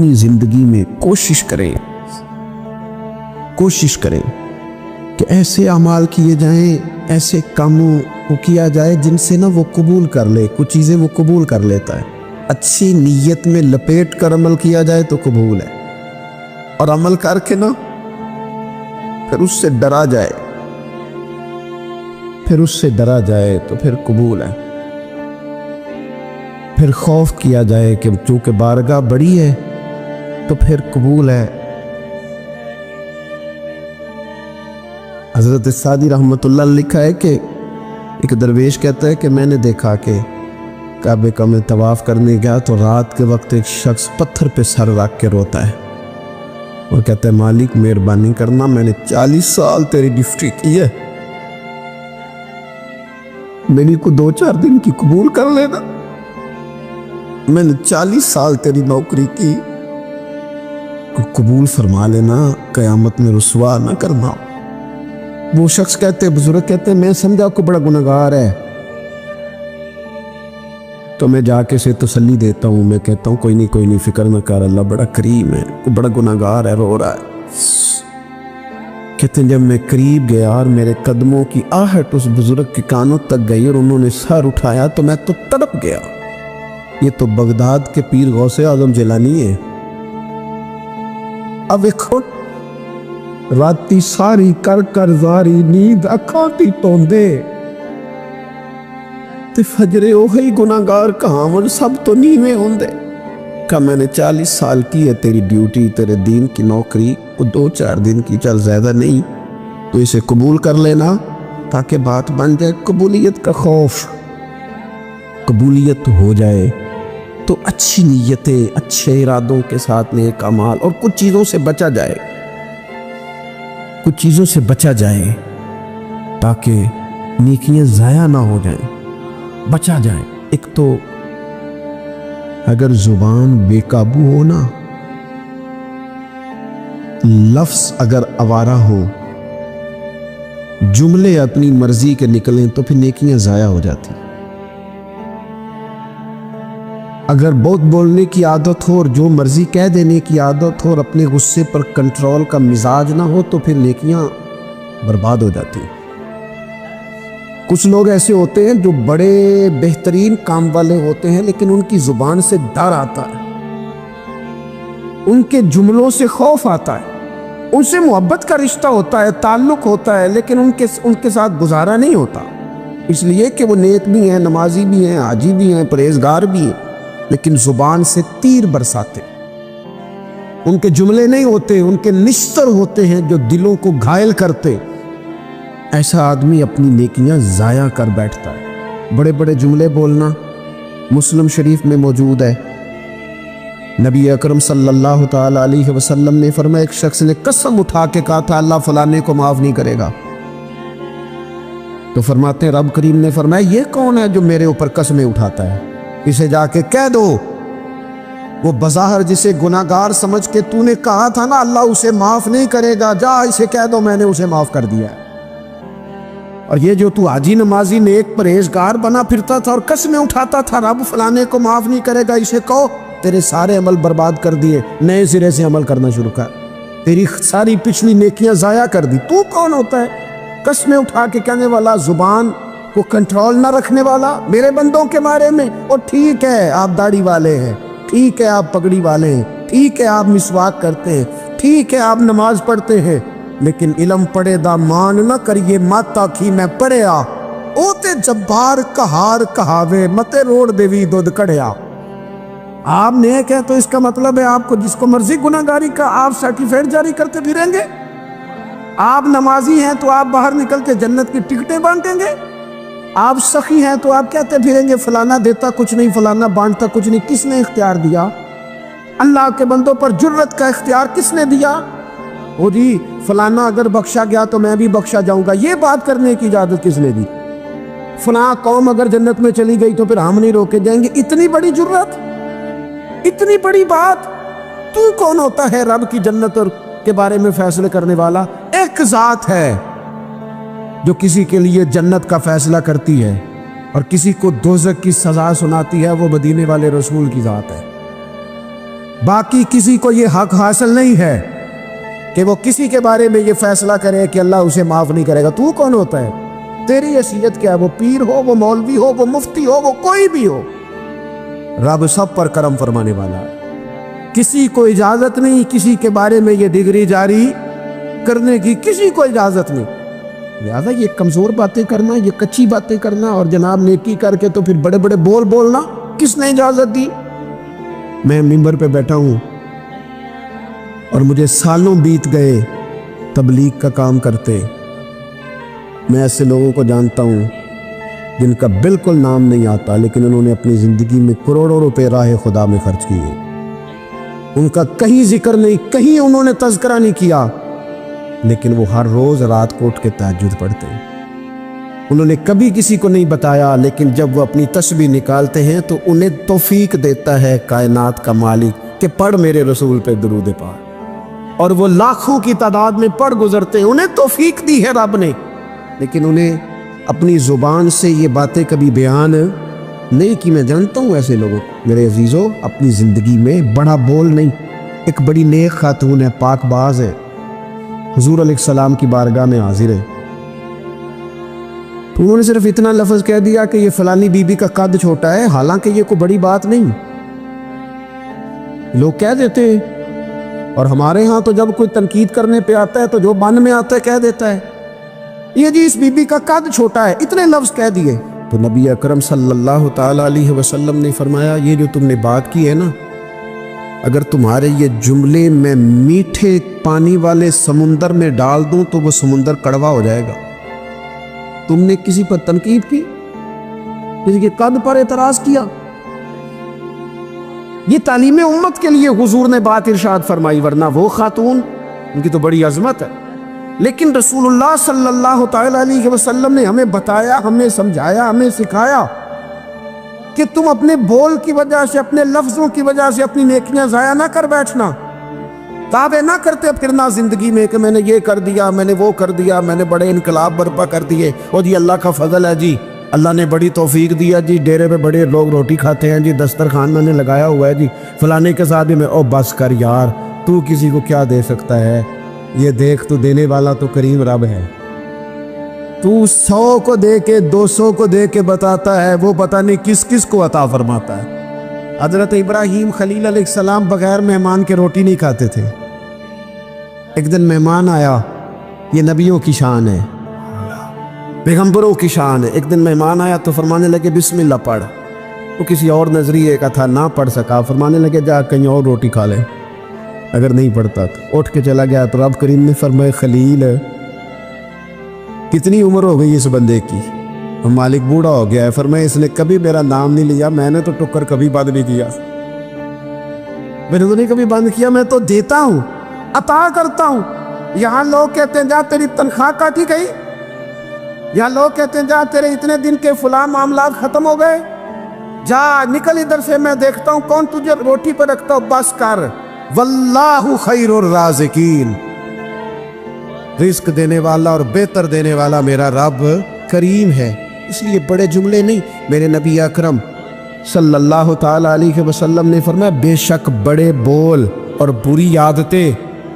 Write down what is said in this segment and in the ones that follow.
اپنی زندگی میں کوشش کریں کہ ایسے اعمال کیے جائیں، ایسے کاموں کو کیا جائے جن سے نا وہ قبول کر لے، کچھ چیزیں وہ قبول کر لیتا ہے۔ اچھی نیت میں لپیٹ کر عمل کیا جائے تو قبول ہے، اور عمل کر کے نا پھر اس سے ڈرا جائے تو پھر قبول ہے۔ پھر خوف کیا جائے کہ چونکہ بارگاہ بڑی ہے تو پھر قبول ہے۔ حضرت سعدی رحمۃ اللہ نے لکھا ہے کہ ایک درویش کہتا ہے کہ میں نے دیکھا کہ کعبے کا میں طواف کرنے گیا تو رات کے وقت ایک شخص پتھر پہ سر رکھ کے روتا ہے اور کہتا ہے مالک مہربانی کرنا، میں نے 40 سال تیری ڈیوٹی کی ہے، میری کو 2-4 دن کی قبول کر لینا، میں نے 40 سال تیری نوکری کی، قبول فرما لینا، قیامت میں رسوا نہ کرنا۔ وہ شخص بزرگ کہتے ہیں میں سمجھا کو بڑا گناہگار ہے، تو میں جا کے اسے تسلی دیتا ہوں، میں کہتا ہوں کوئی نہیں فکر نہ کر، اللہ بڑا کریم ہے، وہ بڑا گناہگار ہے، رو رہا ہے۔ کہتے ہیں جب میں قریب گیا اور میرے قدموں کی آہٹ اس بزرگ کے کانوں تک گئی اور انہوں نے سر اٹھایا تو میں تو تڑپ گیا۔ یہ تو بغداد کے پیر غوث اعظم جیلانی ہے۔ اب ایک راتی ساری کر زاری نیند اکھاں تی توندے تے فجرے اوہی گناہگار کہاون سب تو نیویں ہوندے۔ کہ میں نے 40 سال کی ہے تیری ڈیوٹی، تیرے دین کی نوکری، وہ 2-4 دن کی، چل زیادہ نہیں، تو اسے قبول کر لینا تاکہ بات بن جائے۔ قبولیت کا خوف، قبولیت ہو جائے تو اچھی نیتیں، اچھے ارادوں کے ساتھ نیک اعمال، اور کچھ چیزوں سے بچا جائے تاکہ نیکیاں ضائع نہ ہو جائیں، بچا جائے۔ ایک تو اگر زبان بے قابو ہو نا، لفظ اگر آوارہ ہو، جملے اپنی مرضی کے نکلیں تو پھر نیکیاں ضائع ہو جاتی۔ اگر بہت بولنے کی عادت ہو اور جو مرضی کہہ دینے کی عادت ہو اور اپنے غصے پر کنٹرول کا مزاج نہ ہو تو پھر نیکیاں برباد ہو جاتی۔ کچھ لوگ ایسے ہوتے ہیں جو بڑے بہترین کام والے ہوتے ہیں لیکن ان کی زبان سے ڈر آتا ہے، ان کے جملوں سے خوف آتا ہے، ان سے محبت کا رشتہ ہوتا ہے، تعلق ہوتا ہے، لیکن ان کے ساتھ گزارا نہیں ہوتا، اس لیے کہ وہ نیک بھی ہیں، نمازی بھی ہیں، حاجی بھی ہیں، پرہیزگار بھی ہیں، لیکن زبان سے تیر برساتے۔ ان کے جملے نہیں ہوتے، ان کے نشتر ہوتے ہیں جو دلوں کو گھائل کرتے۔ ایسا آدمی اپنی نیکیاں ضائع کر بیٹھتا ہے۔ بڑے بڑے جملے بولنا مسلم شریف میں موجود ہے۔ نبی اکرم صلی اللہ تعالی علیہ وسلم نے فرمایا ایک شخص نے قسم اٹھا کے کہا تھا اللہ فلانے کو معاف نہیں کرے گا، تو فرماتے ہیں رب کریم نے فرمایا یہ کون ہے جو میرے اوپر قسمیں اٹھاتا ہے، اسے جا کے کہہ دو۔ وہ بظاہر جسے گناہگار سمجھ کے تو نے کہا تھا نا اللہ اسے معاف نہیں کرے گا، جا اسے کہہ دو میں نے اسے معاف کر دیا ہے۔ اور یہ جو تو حاجی نمازی نیک پرہیزگار بنا پھرتا تھا اور قسمیں اٹھاتا تھا رب فلانے کو معاف نہیں کرے گا، اسے کہو تیرے سارے عمل برباد کر دیے، نئے سرے سے عمل کرنا شروع کر، تیری ساری پچھلی نیکیاں ضائع کر دی۔ تو کون ہوتا ہے قسمیں اٹھا کے کہنے والا، زبان کو کنٹرول نہ رکھنے والا میرے بندوں کے بارے میں؟ اور ٹھیک ہے آپ داڑھی والے ہیں، ٹھیک ہے آپ پگڑی والے ہیں، ٹھیک ہے آپ مسواک کرتے ہیں، ٹھیک ہے آپ نماز پڑھتے ہیں، لیکن علم پڑھے دا مان نہ کریے مات آکھی میں پڑھیا، او تے جبار کہار کہاوے متے روڑ دیوی دودھ کڑیا۔ آپ نیک ہے تو اس کا مطلب ہے آپ کو جس کو مرضی گناہگاری کا آپ سرٹیفکیٹ جاری کرتے پھریں گے؟ آپ نمازی ہیں تو آپ باہر نکل کے جنت کی ٹکٹیں بانٹیں گے؟ آپ سخی ہیں تو آپ کہتے پھریں گے فلانا دیتا کچھ نہیں، فلانا بانٹتا کچھ نہیں؟ کس نے اختیار دیا؟ اللہ کے بندوں پر جرت کا اختیار کس نے دیا؟ وہ جی فلانا اگر بخشا گیا تو میں بھی بخشا جاؤں گا، یہ بات کرنے کی اجازت کس نے دی؟ فلاں قوم اگر جنت میں چلی گئی تو پھر ہم نہیں روکے جائیں گے؟ اتنی بڑی جرت، اتنی بڑی بات! تو کون ہوتا ہے رب کی جنت اور کے بارے میں فیصلے کرنے والا؟ ایک ذات ہے جو کسی کے لیے جنت کا فیصلہ کرتی ہے اور کسی کو دوزخ کی سزا سناتی ہے، وہ مدینے والے رسول کی ذات ہے۔ باقی کسی کو یہ حق حاصل نہیں ہے کہ وہ کسی کے بارے میں یہ فیصلہ کرے کہ اللہ اسے معاف نہیں کرے گا۔ تو کون ہوتا ہے؟ تیری حیثیت کیا ہے؟ وہ پیر ہو، وہ مولوی ہو، وہ مفتی ہو، وہ کوئی بھی ہو، رب سب پر کرم فرمانے والا ہے۔ کسی کو اجازت نہیں کسی کے بارے میں یہ ڈگری جاری کرنے کی، کسی کو اجازت نہیں۔ لہٰذا یہ کمزور باتیں کرنا، یہ کچی باتیں کرنا اور جناب نیکی کر کے تو پھر بڑے بڑے بول بولنا، کس نے اجازت دی؟ میں ممبر پہ بیٹھا ہوں اور مجھے سالوں بیت گئے تبلیغ کا کام کرتے، میں ایسے لوگوں کو جانتا ہوں جن کا بالکل نام نہیں آتا، لیکن انہوں نے اپنی زندگی میں کروڑوں روپے راہ خدا میں خرچ کیے۔ ان کا کہیں ذکر نہیں، کہیں انہوں نے تذکرہ نہیں کیا، لیکن وہ ہر روز رات کو اٹھ کے تہجد پڑھتے ہیں۔ انہوں نے کبھی کسی کو نہیں بتایا، لیکن جب وہ اپنی تسبیح نکالتے ہیں تو انہیں توفیق دیتا ہے کائنات کا مالک کہ پڑھ میرے رسول پہ درود پاک، اور وہ لاکھوں کی تعداد میں پڑھ گزرتے ہیں، انہیں توفیق دی ہے رب نے، لیکن انہیں اپنی زبان سے یہ باتیں کبھی بیان نہیں کی۔ میں جانتا ہوں ایسے لوگوں کو میرے عزیزوں، اپنی زندگی میں بڑا بول نہیں۔ ایک بڑی نیک خاتون ہے، پاک باز ہے، حضور علیہ السلام کی بارگاہ میں حاضر ہے، تو انہوں نے صرف اتنا لفظ کہہ دیا کہ یہ فلانی بی بی کا قد چھوٹا ہے، حالانکہ یہ کوئی بڑی بات نہیں، لوگ کہہ دیتے ہیں۔ اور ہمارے ہاں تو جب کوئی تنقید کرنے پہ آتا ہے تو جو من میں آتا ہے کہہ دیتا ہے، یہ جی اس بی بی کا قد چھوٹا ہے، اتنے لفظ کہہ دیے۔ تو نبی اکرم صلی اللہ تعالی علیہ وسلم نے فرمایا یہ جو تم نے بات کی ہے نا، اگر تمہارے یہ جملے میں میٹھے پانی والے سمندر میں ڈال دوں تو وہ سمندر کڑوا ہو جائے گا۔ تم نے کسی پر تنقید کی، کسی کے قد پر اعتراض کیا، یہ تعلیم امت کے لیے حضور نے بات ارشاد فرمائی، ورنہ وہ خاتون ان کی تو بڑی عظمت ہے، لیکن رسول اللہ صلی اللہ تعالی علیہ وسلم نے ہمیں بتایا، ہمیں سمجھایا، ہمیں سکھایا کہ تم اپنے بول کی وجہ سے، اپنے لفظوں کی وجہ سے اپنی نیکیاں ضائع نہ کر بیٹھنا، دعوے نہ کرتے پھرنا زندگی میں کہ میں نے یہ کر دیا، میں نے وہ کر دیا، میں نے بڑے انقلاب برپا کر دیے، اور جی اللہ کا فضل ہے جی، اللہ نے بڑی توفیق دیا جی، ڈیرے پہ بڑے لوگ روٹی کھاتے ہیں جی، دسترخوان میں نے لگایا ہوا ہے جی، فلانے کے ساتھ بھی میں، او بس کر یار، تو کسی کو کیا دے سکتا ہے؟ یہ دیکھ تو دینے والا تو کریم رب ہے، تو 100 کو دے کے 200 کو دے کے بتاتا ہے، وہ پتہ نہیں کس کس کو عطا فرماتا ہے۔ حضرت ابراہیم خلیل علیہ السلام بغیر مہمان کے روٹی نہیں کھاتے تھے۔ ایک دن مہمان آیا، یہ نبیوں کی شان ہے، پیغمبروں کی شان ہے۔ ایک دن مہمان آیا تو فرمانے لگے بسم اللہ پڑھ، وہ کسی اور نظریے کا تھا، نہ پڑھ سکا، فرمانے لگے جا کہیں اور روٹی کھا لے، اگر نہیں پڑھتا تو اٹھ کے چلا گیا۔ تو رب کریم نے فرمایا خلیل کتنی عمر ہو گئی اس بندے کی؟ مالک بوڑھا ہو گیا ہے، فرمایا اس نے کبھی میرا نام نہیں لیا، میں نے تو ٹکر کبھی بند نہیں کیا، میں نے تو نہیں کبھی بند کیا، میں تو دیتا ہوں، عطا کرتا ہوں۔ یہاں لوگ کہتے ہیں جا تیری تنخواہ کاٹی گئی، یہاں لوگ کہتے ہیں جا تیرے اتنے دن کے فلاں معاملات ختم ہو گئے، جا نکل ادھر سے، میں دیکھتا ہوں کون تجھے روٹی پہ رکھتا ہوں، بس کر، واللہ خیر الرازقین، رزق دینے والا اور بہتر دینے والا میرا رب کریم ہے۔ اس لیے بڑے جملے نہیں، میرے نبی اکرم صلی اللہ تعالی علیہ وسلم نے فرمایا بے شک بڑے بول اور بری عادتیں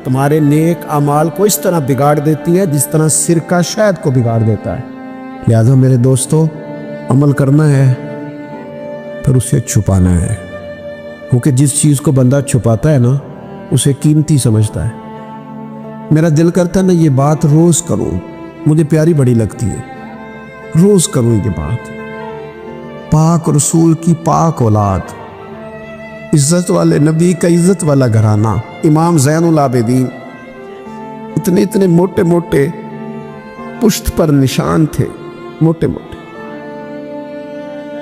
تمہارے نیک اعمال کو اس طرح بگاڑ دیتی ہے جس طرح سرکہ شہد کو بگاڑ دیتا ہے۔ لہذا میرے دوستو، عمل کرنا ہے پھر اسے چھپانا ہے، کیونکہ جس چیز کو بندہ چھپاتا ہے نا اسے قیمتی سمجھتا ہے۔ میرا دل کرتا ہے نا یہ بات روز کروں، مجھے پیاری بڑی لگتی ہے، روز کروں یہ بات۔ پاک رسول کی پاک اولاد، عزت والے نبی کا عزت والا گھرانہ، امام زین العابدین، اتنے اتنے موٹے موٹے پشت پر نشان تھے، موٹے موٹے،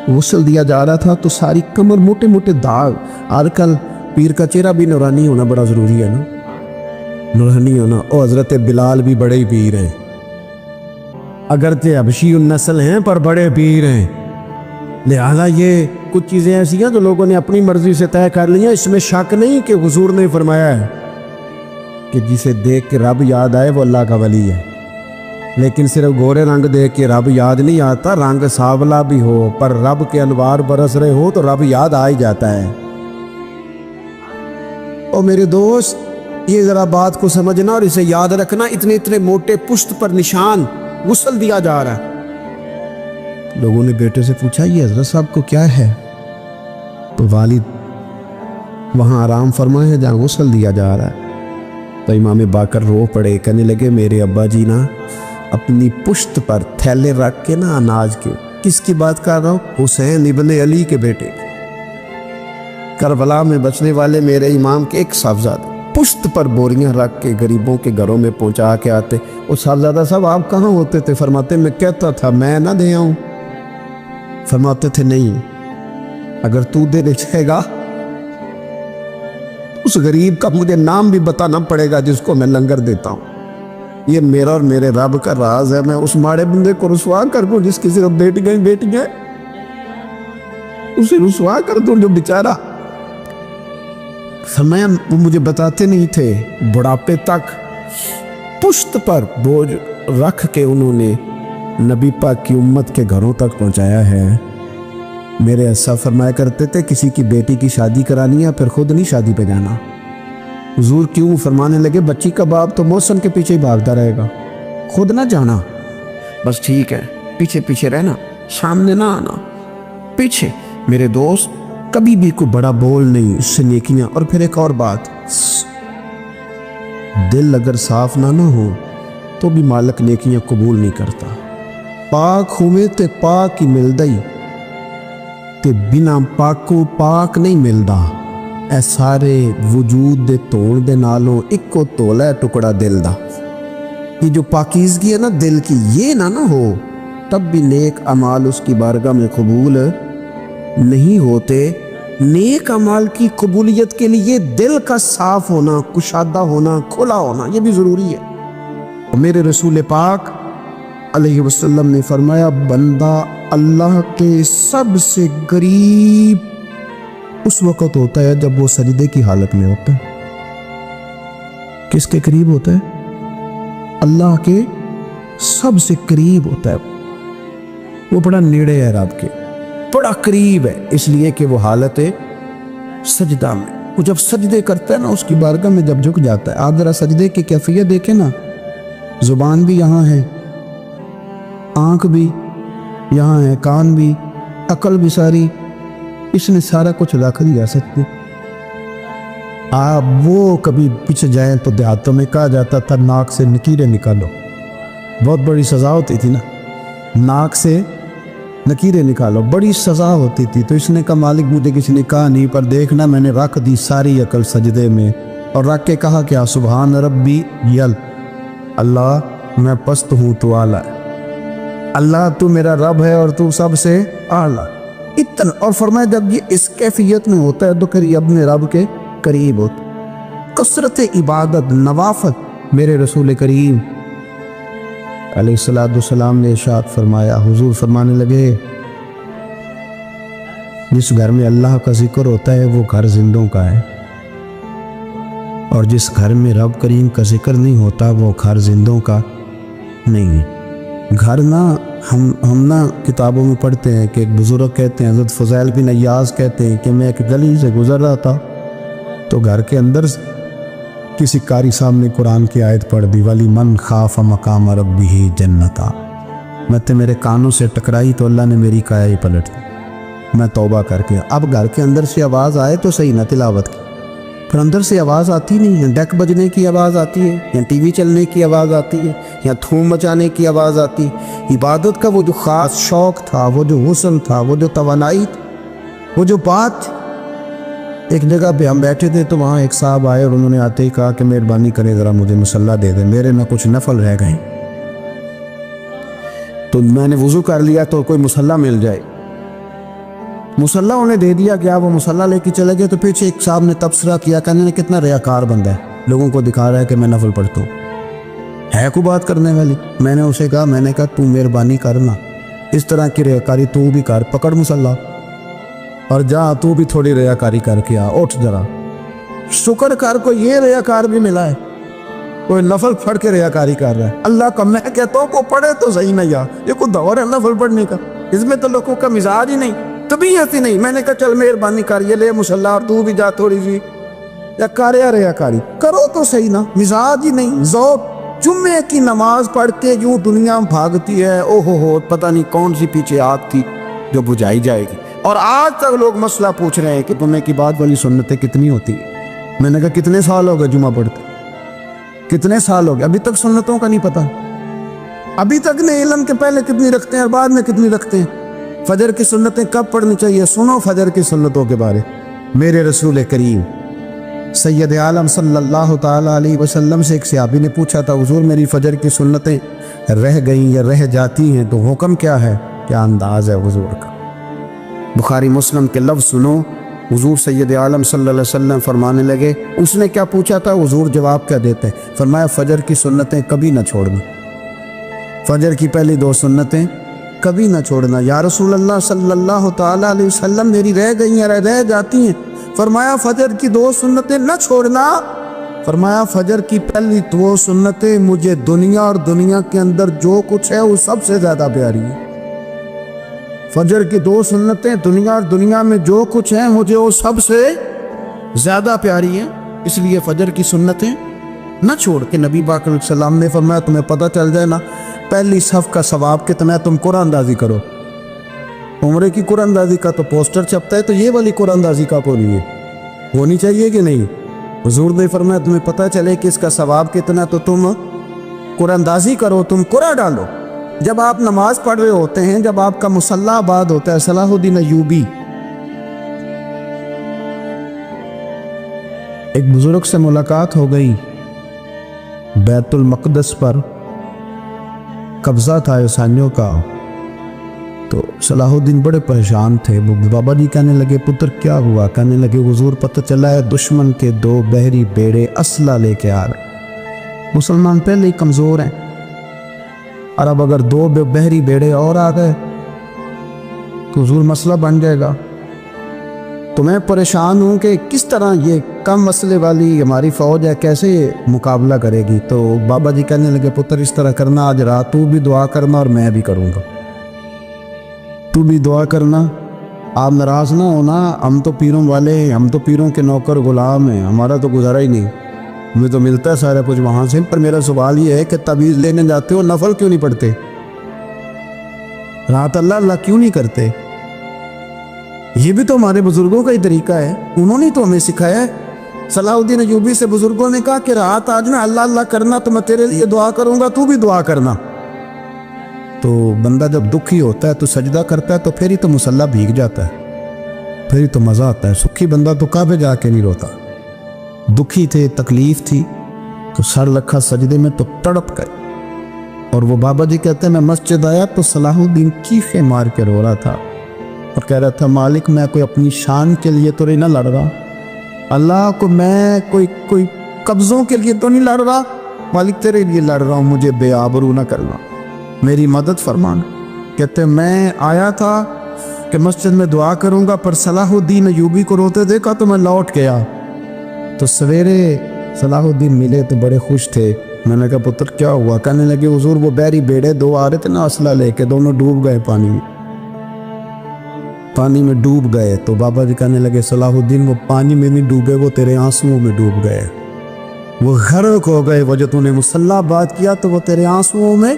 غسل دیا جا رہا تھا تو ساری کمر موٹے موٹے داغ۔ آج کل پیر کا چہرہ بھی نورانی ہونا بڑا ضروری ہے نا، نورانی ہونا۔ او حضرت بلال بھی بڑے پیر ہیں، اگرچہ حبشی النسل ہیں پر بڑے پیر ہیں۔ لہذا یہ کچھ چیزیں ایسی ہیں جو لوگوں نے اپنی مرضی سے طے کر لی ہیں، اس میں شک نہیں کہ حضور نے فرمایا ہے کہ جسے دیکھ کے رب یاد آئے وہ اللہ کا ولی ہے، لیکن صرف گورے رنگ دیکھ کے رب یاد نہیں آتا، رنگ سانولا بھی ہو پر رب کے انوار برس رہے ہو تو رب یاد آ ہی جاتا ہے۔ اور میرے دوست یہ ذرا بات کو سمجھنا اور اسے یاد رکھنا، اتنے اتنے موٹے پشت پر نشان، غسل دیا جا رہا ہے۔ لوگوں نے بیٹے سے پوچھا یہ حضرت صاحب کو کیا ہے؟ تو والد وہاں آرام فرمائے ہیں جہاں غسل دیا جا رہا ہے۔ تو امام باقر رو پڑے، کہنے لگے میرے ابا جی نا اپنی پشت پر تھیلے رکھ کے نا اناج کے، کس کی بات کر رہا ہوں؟ حسین ابن علی کے بیٹے، کربلا میں بچنے والے میرے امام کے ایک صاحبزادہ پشت پر بوریاں رکھ کے غریبوں کے گھروں میں پہنچا کے آتے۔ وہ صاحبزادہ صاحب آپ کہاں ہوتے تھے؟ فرماتے میں کہتا تھا میں نہ دے آؤں۔ فرماتے تھے نہیں، اگر تو دے جائے گا اس غریب کا مجھے نام بھی بتانا پڑے گا جس کو میں لنگر دیتا ہوں۔ یہ میرا اور میرے رب کا راز ہے، میں اس ماڑے بندے کو رسوا کر دوں جس کی صرف بیٹیاں اسے رسوا کر دوں جو بیچارہ۔ فرمایا وہ مجھے بتاتے نہیں تھے، بڑھاپے تک پشت پر بوجھ رکھ کے انہوں نے نبی پاک کی امت کے گھروں تک پہنچایا ہے۔ میرے اسا فرمایا کرتے تھے کسی کی بیٹی کی شادی کرانی ہے پھر خود نہیں شادی پہ جانا۔ حضور کیوں؟ فرمانے لگے بچی کا باپ تو موسم کے پیچھے ہی بھاگتا رہے گا، خود نہ جانا، بس ٹھیک ہے پیچھے پیچھے رہنا، سامنے نہ آنا، پیچھے۔ میرے دوست کبھی بھی کوئی بڑا بول نہیں، اس سے نیکیاں۔ اور پھر ایک اور بات، دل اگر صاف نہ ہو تو بھی مالک نیکیاں قبول نہیں کرتا۔ پاک ہوئے تے پاک ہی ملدا ہی تے بنا پاکوں پاک نہیں ملدا۔ اے سارے وجود دے تون دے نالوں اکو تولا ہے ٹکڑا دل دا۔ یہ جو پاکیزگی ہے نا دل کی، یہ نہ ہو تب بھی نیک اعمال اس کی بارگاہ میں قبول نہیں ہوتے۔ نیک اعمال کی قبولیت کے لیے دل کا صاف ہونا، کشادہ ہونا، کھلا ہونا یہ بھی ضروری ہے۔ میرے رسول پاک علیہ وسلم نے فرمایا بندہ اللہ کے سب سے قریب اس وقت ہوتا ہے جب وہ سجدے کی حالت میں ہوتا ہے۔ کس کے قریب ہوتا ہے؟ اللہ کے سب سے قریب ہوتا ہے، وہ بڑا نیڑے ہے رب کے، بڑا قریب ہے، اس لیے کہ وہ حالت سجدہ میں، وہ جب سجدے کرتا ہے نا اس کی بارگاہ میں جب جھک جاتا ہے۔ آپ ذرا سجدے کی کیفیت دیکھیں نا، زبان بھی یہاں ہے، آنکھ بھی یہاں ہے، کان بھی، عقل بھی ساری، اس نے سارا کچھ رکھ دیا سجدے۔ آپ وہ کبھی پیچھے جائیں تو دیہاتوں میں کہا جاتا تھا ناک سے نکیریں نکالو، بہت بڑی سزا ہوتی تھی نا، ناک سے نکیریں نکالو، بڑی سزا ہوتی تھی۔ تو اس نے کہا مالک مجھے کسی نے کہا نہیں، پر دیکھنا میں نے رکھ دی ساری عقل سجدے میں، اور رکھ کے کہا کیا؟ سبحان ربی یل، اللہ میں پست ہوں تو اعلیٰ ہے، اللہ تو میرا رب ہے اور تو سب سے اعلیٰ اتنا۔ اور فرمایا جب یہ اس کیفیت میں ہوتا ہے تو پھر یہ اپنے رب کے قریب ہوتا۔ کثرت عبادت، نوافل، میرے رسول کریم علیہ السلام نے ارشاد فرمایا، حضور فرمانے لگے جس گھر میں اللہ کا ذکر ہوتا ہے وہ گھر زندوں کا ہے، اور جس گھر میں رب کریم کا ذکر نہیں ہوتا وہ گھر زندوں کا نہیں ہے۔ گھر نہ ہم نہ کتابوں میں پڑھتے ہیں کہ ایک بزرگ کہتے ہیں، حضرت فضیل بن عیاض کہتے ہیں کہ میں ایک گلی سے گزر رہا تھا تو گھر کے اندر کسی قاری صاحب نے قرآن کی آیت پڑھ دی، ولی من خاف مقام ربہ جنتا، میں تے میرے کانوں سے ٹکرائی تو اللہ نے میری کایا ہی پلٹ دی، میں توبہ کر کے۔ اب گھر کے اندر سے آواز آئے تو صحیح نہ تلاوت کی، پھر اندر سے آواز آتی نہیں ہے، ڈیک بجنے کی آواز آتی ہے، یا ٹی وی چلنے کی آواز آتی ہے، یا دھوم مچانے کی آواز آتی ہے۔ عبادت کا وہ جو خاص شوق تھا، وہ جو حسن تھا، وہ جو توانائی تھی، وہ جو بات۔ ایک جگہ پہ ہم بیٹھے تھے تو وہاں ایک صاحب آئے اور انہوں نے آتے ہی کہا کہ مہربانی کریں ذرا مجھے مصلی دے دیں، میرے نہ کچھ نفل رہ گئے۔ تو میں نے وضو کر لیا تو کوئی مصلی مل جائے، مصلی انہیں دے دیا کہ آپ وہ مصلی لے کے چلے گئے۔ تو پیچھے ایک صاحب نے تبصرہ کیا، کہنے نے کتنا ریاکار بندہ ہے، لوگوں کو دکھا رہا ہے کہ میں نفل پڑھتا ہوں، ہے کوئی بات کرنے والی؟ میں نے اسے کہا، میں نے کہا تو مہربانی کرنا، اس طرح کی ریاکاری تو بھی کر، پکڑ مصلی اور جا تو بھی تھوڑی ریاکاری کر کے آ، اٹھ ذرا شکر کر، کوئی یہ ریاکار بھی ملا ہے، کوئی نفل پڑھ کے ریاکاری کر رہا ہے۔ اللہ کا میں کہتا ہوں کو پڑھے تو صحیح نہ، یا یہ کوئی دور ہے نفل پڑھنے کا؟ اس میں تو لوگوں کا مزاج ہی نہیں، طبیعت ہی نہیں۔ میں نے کہا چل مہربانی کر، یہ لے مصلی اور تو بھی جا تھوڑی سی یا ریاکاری کرو تو صحیح نا، مزاج ہی نہیں، ذوق۔ جمعے کی نماز پڑھ کے یوں دنیا بھاگتی ہے، او ہو پتہ نہیں کون سی پیچھے آگ تھی جو بجھائی جائے گی۔ اور آج تک لوگ مسئلہ پوچھ رہے ہیں کہ جمعے کی بعد والی سنتیں کتنی ہوتی ہیں۔ میں نے کہا کتنے سال ہو گئے جمعہ پڑھتے، کتنے سال ہو گئے، ابھی تک سنتوں کا نہیں پتہ، ابھی تک نہیں علم کے پہلے کتنی رکھتے ہیں اور بعد میں کتنی رکھتے ہیں۔ فجر کی سنتیں کب پڑھنی چاہیے؟ سنو فجر کی سنتوں کے بارے۔ میرے رسول کریم سید عالم صلی اللہ تعالیٰ علیہ وسلم سے ایک صحابی نے پوچھا تھا، حضور میری فجر کی سنتیں رہ گئیں یا رہ جاتی ہیں تو حکم کیا ہے؟ کیا انداز ہے حضور کا؟ بخاری مسلم کے لفظ سنو، حضور سید عالم صلی اللہ علیہ وسلم فرمانے لگے، اس نے کیا پوچھا تھا؟ حضور جواب کیا دیتے ہیں؟ فرمایا فجر کی سنتیں کبھی نہ چھوڑنا، فجر کی پہلی 2 سنتیں کبھی نہ چھوڑنا۔ یا رسول اللہ صلی اللہ تعالیٰ علیہ وسلم میری رہ گئی ہیں، رہ جاتی ہیں۔ فرمایا فجر کی 2 سنتیں نہ چھوڑنا۔ فرمایا فجر کی پہلی 2 سنتیں مجھے دنیا اور دنیا کے اندر جو کچھ ہے وہ سب سے زیادہ پیاری ہے۔ فجر کی 2 سنتیں دنیا اور دنیا میں جو کچھ ہیں مجھے وہ سب سے زیادہ پیاری ہیں، اس لیے فجر کی سنتیں نہ چھوڑ کے نبی پاک علیہ السلام نے فرمایا تمہیں پتہ چل جائے نا پہلی صف کا ثواب کتنا ہے، تم قرآن اندازی کرو۔ عمرے کی قرآن اندازی کا تو پوسٹر چھپتا ہے، تو یہ والی قرآن اندازی کا ہو رہی ہے، ہونی چاہیے کہ نہیں؟ حضور نے فرمایا تمہیں پتہ چلے کہ اس کا ثواب کتنا تو تم قرآن اندازی کرو، تم قرآن ڈالو۔ جب آپ نماز پڑھ رہے ہوتے ہیں، جب آپ کا مصلی آباد ہوتا ہے، صلاح الدین ایوبی ایک بزرگ سے ملاقات ہو گئی، بیت المقدس پر قبضہ تھا عیسائیوں کا، تو صلاح الدین بڑے پریشان تھے۔ وہ بابا جی کہنے لگے پتر کیا ہوا؟ کہنے لگے حضور پتہ چلا ہے دشمن کے 2 بحری بیڑے اسلحہ لے کے آ رہے، مسلمان پہلے ہی کمزور ہیں، اور اب اگر 2 بحری بیڑے اور آ گئے تو حضور مسئلہ بن جائے گا۔ تو میں پریشان ہوں کہ کس طرح یہ کم مسئلے والی ہماری فوج ہے کیسے مقابلہ کرے گی؟ تو بابا جی کہنے لگے پتر اس طرح کرنا، آج رات تو بھی دعا کرنا اور میں بھی کروں گا، تو بھی دعا کرنا، آپ ناراض نہ ہونا، ہم تو پیروں والے ہیں، ہم تو پیروں کے نوکر غلام ہیں، ہمارا تو گزارا ہی نہیں، ہمیں تو ملتا ہے سارا کچھ وہاں سے۔ پر میرا سوال یہ ہے کہ تعویذ لینے جاتے ہو نفل کیوں نہیں پڑھتے؟ رات اللہ اللہ کیوں نہیں کرتے؟ یہ بھی تو ہمارے بزرگوں کا ہی طریقہ ہے، انہوں نے تو ہمیں سکھایا ہے۔ صلاح الدین ایوبی سے بزرگوں نے کہا کہ رات آج میں اللہ اللہ کرنا تو میں تیرے لیے دعا کروں گا، تو بھی دعا کرنا۔ تو بندہ جب دکھی ہوتا ہے تو سجدہ کرتا ہے تو پھر ہی تو مصلی بھیگ جاتا ہے، پھر ہی تو مزہ آتا ہے۔ سکھی بندہ تو کعبے جا کے نہیں روتا، دکھی تھے، تکلیف تھی تو سر رکھا سجدے میں تو تڑپ گئے۔ اور وہ بابا جی کہتے ہیں میں مسجد آیا تو صلاح الدین چیخیں مار کے رو رہا تھا اور کہہ رہا تھا مالک میں کوئی اپنی شان کے لیے تو نہیں نہ لڑ رہا، اللہ کو میں کوئی قبضوں کے لیے تو نہیں لڑ رہا، مالک تیرے لیے لڑ رہا ہوں، مجھے بے آبرو نہ کرنا، میری مدد فرمانا۔ کہتے میں آیا تھا کہ مسجد میں دعا کروں گا، پر صلاح الدین ایوبی کو روتے دیکھا تو میں لوٹ گیا۔ تو سویرے صلاح الدین ملے تو بڑے خوش تھے۔ میں نے کہا پتر کیا ہوا؟ کہنے لگے حضور وہ بحری بیڑے 2 آ رہے تھے نا اسلحہ لے کے، دونوں ڈوب گئے پانی میں ڈوب گئے۔ تو بابا جی کہنے لگے صلاح الدین وہ پانی میں نہیں ڈوبے، وہ تیرے آنسوؤں میں ڈوب گئے، وہ غرق ہو گئے، وہ جو تو نے مصلی بات کیا تو وہ تیرے آنسوؤں میں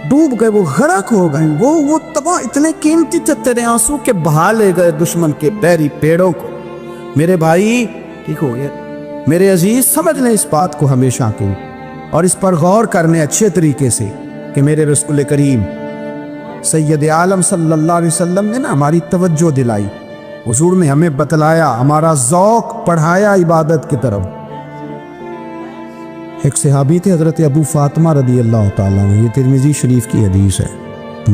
ڈوب گئے، وہ غرق ہو گئے، وہ تباہ اتنے قیمتی تھے تیرے آنسو کے بہا لے گئے دشمن کے بحری پیڑوں کو۔ میرے بھائی ٹھیک ہو گیا، میرے عزیز سمجھ لیں اس بات کو ہمیشہ کی، اور اس پر غور کرنے اچھے طریقے سے کہ میرے رسول کریم سید عالم صلی اللہ علیہ وسلم نے نا ہماری توجہ دلائی، حضور نے ہمیں بتلایا، ہمارا ذوق پڑھایا عبادت کی طرف۔ ایک صحابی تھے حضرت ابو فاطمہ رضی اللہ تعالیٰ عنہ، یہ ترمذی شریف کی حدیث ہے۔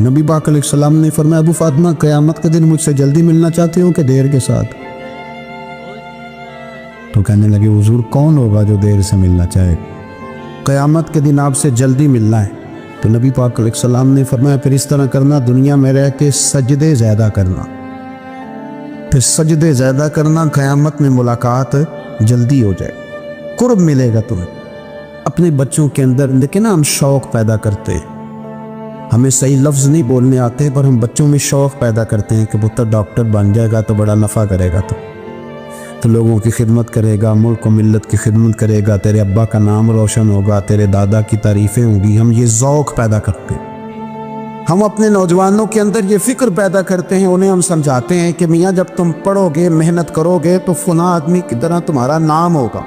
نبی پاک علیہ السلام نے فرمایا ابو فاطمہ قیامت کے دن مجھ سے جلدی ملنا چاہتے ہو کہ دیر کے ساتھ؟ تو کہنے لگے حضور کون ہوگا جو دیر سے ملنا چاہے؟ قیامت کے دن آپ سے جلدی ملنا ہے۔ تو نبی پاک علیہ السلام نے فرمایا پھر اس طرح کرنا، دنیا میں رہ کے سجدے زیادہ کرنا، پھر سجدے زیادہ کرنا، قیامت میں ملاقات جلدی ہو جائے، قرب ملے گا تمہیں۔ اپنے بچوں کے اندر دیکھیں نا ہم شوق پیدا کرتے ہیں، ہمیں صحیح لفظ نہیں بولنے آتے پر ہم بچوں میں شوق پیدا کرتے ہیں کہ پتر ڈاکٹر بن جائے گا تو بڑا نفع کرے گا، تو تو لوگوں کی خدمت کرے گا، ملک و ملت کی خدمت کرے گا، تیرے ابا کا نام روشن ہوگا، تیرے دادا کی تعریفیں ہوں گی۔ ہم یہ ذوق پیدا کرتے ہیں، ہم اپنے نوجوانوں کے اندر یہ فکر پیدا کرتے ہیں، انہیں ہم سمجھاتے ہیں کہ میاں جب تم پڑھو گے، محنت کرو گے تو فلاں آدمی کی طرح تمہارا نام ہوگا۔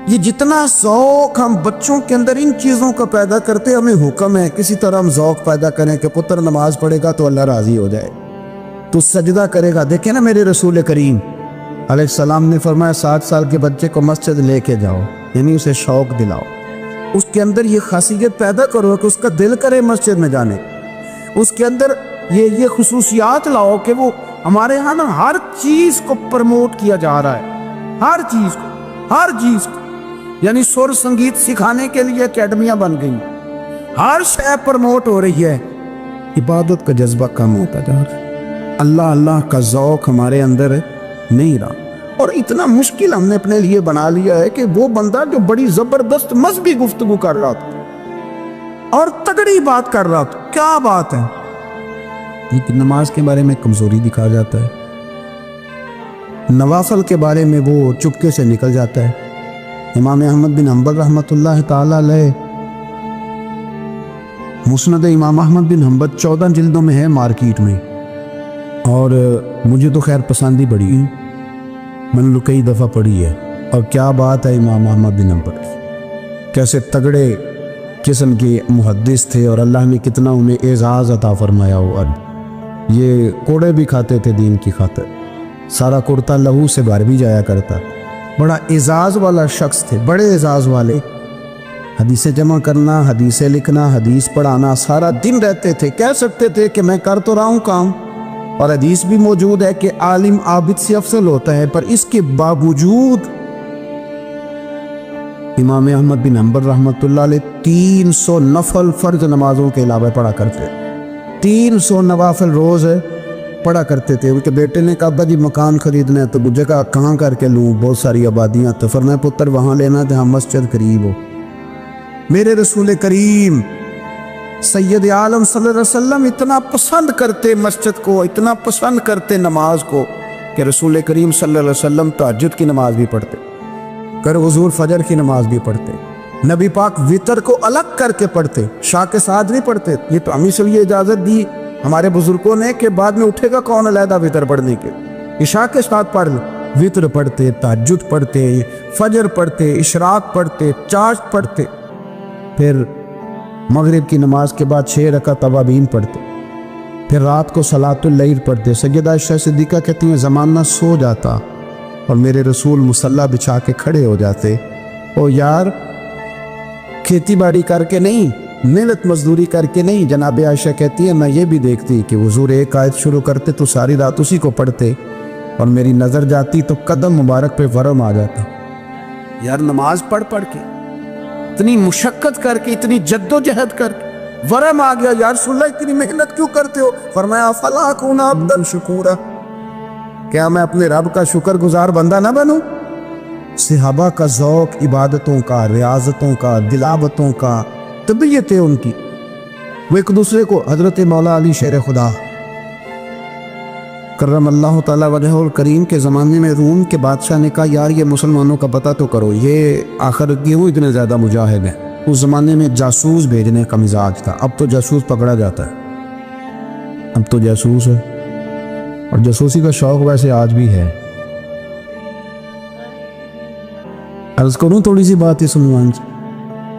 یہ جتنا ذوق ہم بچوں کے اندر ان چیزوں کا پیدا کرتے، ہمیں حکم ہے کسی طرح ہم ذوق پیدا کریں کہ پتر نماز پڑھے گا تو اللہ راضی ہو جائے، تو سجدہ کرے گا۔ دیکھیں نا میرے رسول کریم علیہ السلام نے فرمایا 7 سال کے بچے کو مسجد لے کے جاؤ، یعنی اسے شوق دلاؤ، اس کے اندر یہ خاصیت پیدا کرو کہ اس کا دل کرے مسجد میں جانے، اس کے اندر یہ خصوصیات لاؤ کہ وہ ہمارے ہاں نا ہر چیز کو پروموٹ کیا جا رہا ہے، ہر چیز کو، یعنی سر سنگیت سکھانے کے لیے اکیڈمیاں بن گئی، ہر شے پروموٹ ہو رہی ہے، عبادت کا جذبہ کم ہوتا جا رہا ہے، اللہ کا ذوق ہمارے اندر نہیں رہا۔ اور اتنا مشکل ہم نے اپنے لیے بنا لیا ہے کہ وہ بندہ جو بڑی زبردست مذہبی گفتگو کر رہا تھا اور تگڑی بات کر رہا تھا، کیا بات ہے، یہ نماز کے بارے میں کمزوری دکھا جاتا ہے، نوافل کے بارے میں وہ چپکے سے نکل جاتا ہے۔ امام احمد بن حنبل رحمۃ اللہ تعالی علیہ، مسند امام احمد بن حنبل 14 جلدوں میں ہے مارکیٹ میں، اور مجھے تو خیر پسند ہی بڑی ہے، میں نے کئی دفعہ پڑھی ہے۔ اور کیا بات ہے امام احمد بن حنبل کی، کیسے تگڑے قسم کے محدث تھے اور اللہ نے کتنا انہیں اعزاز عطا فرمایا ہوا۔ یہ کوڑے بھی کھاتے تھے دین کی خاطر، سارا کرتا لہو سے بھر بھی جایا کرتا، بڑا اعزاز والا شخص تھے، بڑے اعزاز والے، حدیثیں جمع کرنا، حدیثیں لکھنا، حدیث پڑھانا، سارا دن رہتے تھے۔ کہہ سکتے تھے کہ میں کر تو رہا ہوں کام، اور حدیث بھی موجود ہے کہ عالم عابد سے افضل ہوتا ہے، پر اس کے باوجود امام احمد بن حنبل رحمۃ اللہ علیہ 300 نفل فرض نمازوں کے علاوہ پڑھا کرتے، 300 نوافل روز پڑھا کرتے تھے۔ ان کے بیٹے نے کہا ابا جی مکان خریدنا ہے، تو جگہ کہاں کر کے لوں، بہت ساری آبادیاں، تو فرمایا پتر وہاں لینا جہاں مسجد قریب ہو۔ میرے رسول کریم سید عالم صلی اللہ علیہ وسلم اتنا پسند کرتے مسجد کو، اتنا پسند کرتے نماز کو، کہ رسول کریم صلی اللہ علیہ وسلم تہجد کی نماز بھی پڑھتے، کر حضور فجر کی نماز بھی پڑھتے، نبی پاک وتر کو الگ کر کے پڑھتے، شاہ کے ساتھ نہیں پڑھتے۔ یہ تو ہمیں سے یہ اجازت دی ہمارے بزرگوں نے کہ بعد میں اٹھے گا کون علیحدہ وتر پڑھنے کے، عشاء کے ساتھ پڑھ لیں، وتر پڑھتے، تہجد پڑھتے، فجر پڑھتے، اشراق پڑھتے، چاشت پڑھتے، پھر مغرب کی نماز کے بعد 6 رکعت اوابین پڑھتے، پھر رات کو صلاۃ اللیل پڑھتے۔ سیدہ عائشہ صدیقہ کہتی ہیں زمانہ سو جاتا اور میرے رسول مصلی بچھا کے کھڑے ہو جاتے، او یار کھیتی باڑی کر کے نہیں، محنت مزدوری کر کے نہیں۔ جناب عائشہ کہتی ہے میں یہ بھی دیکھتی کہ حضور ایک آیت شروع کرتے تو ساری رات اسی کو پڑھتے، اور میری نظر جاتی تو قدم مبارک پہ ورم آ جاتا۔ یار نماز پڑھ کے اتنی مشقت کر کے، اتنی جد و جہد کر کے ورم آ گیا، یا رسول اللہ اتنی محنت کیوں کرتے ہو؟ فرمایا فلا اکون عبدا شکورا، کیا میں اپنے رب کا شکر گزار بندہ نہ بنوں؟ صحابہ کا ذوق عبادتوں کا، ریاضتوں کا، دلاوتوں کا، طبیعت ہے ان کی، وہ ایک دوسرے کو، حضرت مولا علی شیر خدا کرم اللہ تعالیٰ وجہ الکریم کے زمانے میں روم کے بادشاہ نے کہا یار یہ مسلمانوں کا پتہ تو کرو، یہ آخر کیوں اتنے زیادہ مجاہد ہیں؟ اس زمانے میں جاسوس بھیجنے کا مزاج تھا، اب تو جاسوس پکڑا جاتا ہے، اب تو جاسوس ہے، اور جاسوسی کا شوق ویسے آج بھی ہے۔ عرض کروں تھوڑی سی بات اس عنوان سے،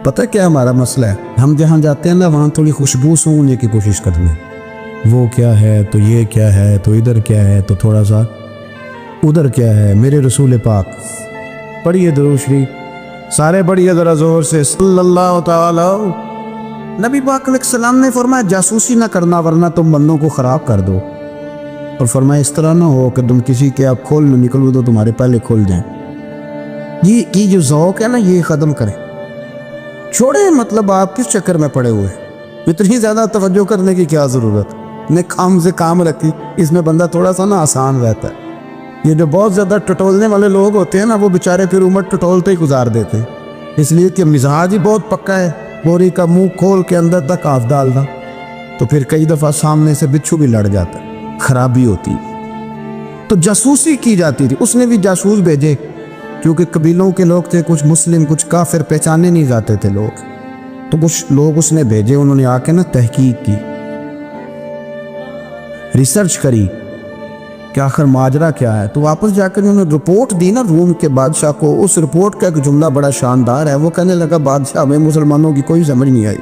پتہ کیا ہمارا مسئلہ ہے؟ ہم جہاں جاتے ہیں نا وہاں تھوڑی خوشبو سونگنے کی کوشش کرتے ہیں، وہ کیا ہے تو یہ کیا ہے تو ادھر کیا ہے تو تھوڑا سا ادھر کیا ہے۔ میرے رسول پاک پڑھیے درود شریف، سارے پڑھیے ذرا زور سے، صلی اللہ تعالی۔ نبی پاک علیہ السلام نے فرمایا جاسوسی نہ کرنا ورنہ تم بندوں کو خراب کر دو، اور فرمایا اس طرح نہ ہو کہ تم کسی کے آپ کھول نہ نکلو تو تمہارے پہلے کھول جائیں۔ یہ جو ذوق ہے نا یہ ختم کریں، چھوڑیں، مطلب آپ کس چکر میں پڑے ہوئے، اتنی زیادہ توجہ کرنے کی کیا ضرورت؟ نے کام سے کام رکھی، اس میں بندہ تھوڑا سا نا آسان رہتا ہے۔ یہ جو بہت زیادہ ٹٹولنے والے لوگ ہوتے ہیں نا وہ بیچارے پھر عمر ٹٹولتے ہی گزار دیتے ہیں، اس لیے کہ مزاج ہی بہت پکا ہے، بوری کا منہ کھول کے اندر تک ہاتھ ڈالنا، تو پھر کئی دفعہ سامنے سے بچھو بھی لڑ جاتا ہے، خرابی ہوتی ہے۔ تو جاسوسی کی جاتی تھی. اس نے بھی جاسوس بھیجے کیونکہ قبیلوں کے لوگ تھے, کچھ مسلم کچھ کافر, پہچانے نہیں جاتے تھے لوگ, تو کچھ لوگ اس نے بھیجے. انہوں نے آ کے نا تحقیق کی, ریسرچ کری کہ آخر ماجرا کیا ہے. تو واپس جا کر انہوں نے رپورٹ دی نا روم کے بادشاہ کو. اس رپورٹ کا ایک جملہ بڑا شاندار ہے. وہ کہنے لگا بادشاہ ہمیں مسلمانوں کی کوئی سمجھ نہیں آئی,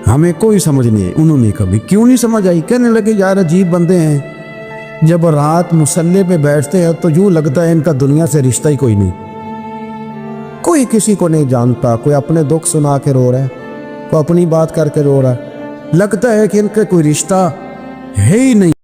ہمیں کوئی سمجھ نہیں آئی. انہوں نے کبھی کیوں نہیں سمجھ آئی؟ کہنے لگے یار عجیب بندے ہیں, جب رات مصلے پہ بیٹھتے ہیں تو یوں لگتا ہے ان کا دنیا سے رشتہ ہی کوئی نہیں, کوئی کسی کو نہیں جانتا. کوئی اپنے دکھ سنا کے رو رہا ہے, کوئی اپنی بات کر کے رو رہا ہے, لگتا ہے کہ ان کا کوئی رشتہ ہے ہی نہیں.